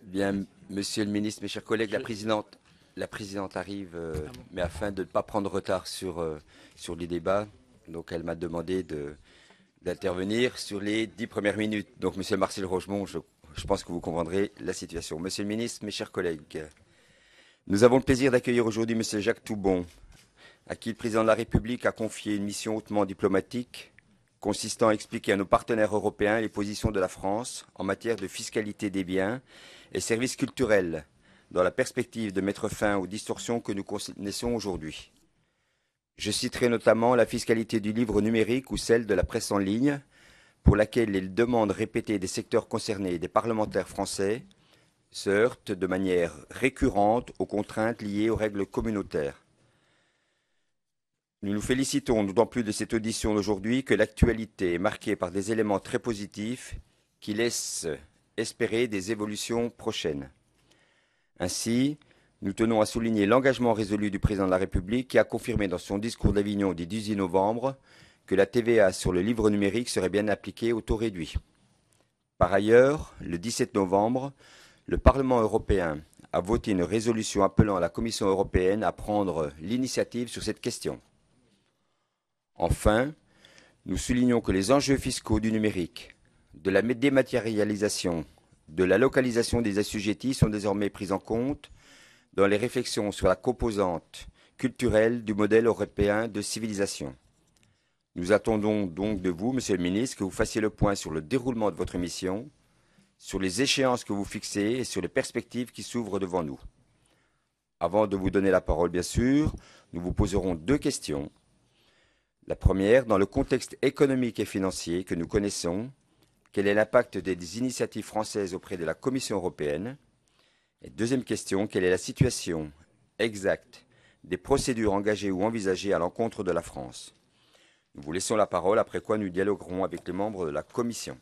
Bien, Monsieur le ministre, mes chers collègues, la présidente arrive, mais afin de ne pas prendre retard sur les débats, donc elle m'a demandé d'intervenir sur les 10 premières minutes. Donc, Monsieur Marcel Rogemont, je pense que vous comprendrez la situation. Monsieur le ministre, mes chers collègues, nous avons le plaisir d'accueillir aujourd'hui Monsieur Jacques Toubon, à qui le président de la République a confié une mission hautement diplomatique consistant à expliquer à nos partenaires européens les positions de la France en matière de fiscalité des biens et services culturels, dans la perspective de mettre fin aux distorsions que nous connaissons aujourd'hui. Je citerai notamment la fiscalité du livre numérique ou celle de la presse en ligne, pour laquelle les demandes répétées des secteurs concernés et des parlementaires français se heurtent de manière récurrente aux contraintes liées aux règles communautaires. Nous nous félicitons d'autant plus de cette audition d'aujourd'hui que l'actualité est marquée par des éléments très positifs qui laissent espérer des évolutions prochaines. Ainsi, nous tenons à souligner l'engagement résolu du président de la République qui a confirmé dans son discours d'Avignon du 18 novembre que la TVA sur le livre numérique serait bien appliquée au taux réduit. Par ailleurs, le 17 novembre, le Parlement européen a voté une résolution appelant la Commission européenne à prendre l'initiative sur cette question. Enfin, nous soulignons que les enjeux fiscaux du numérique, de la dématérialisation, de la localisation des assujettis sont désormais pris en compte dans les réflexions sur la composante culturelle du modèle européen de civilisation. Nous attendons donc de vous, Monsieur le ministre, que vous fassiez le point sur le déroulement de votre mission, sur les échéances que vous fixez et sur les perspectives qui s'ouvrent devant nous. Avant de vous donner la parole, bien sûr, nous vous poserons deux questions. La première, dans le contexte économique et financier que nous connaissons, quel est l'impact des initiatives françaises auprès de la Commission européenne? Et deuxième question, quelle est la situation exacte des procédures engagées ou envisagées à l'encontre de la France? Nous vous laissons la parole, après quoi nous dialoguerons avec les membres de la Commission.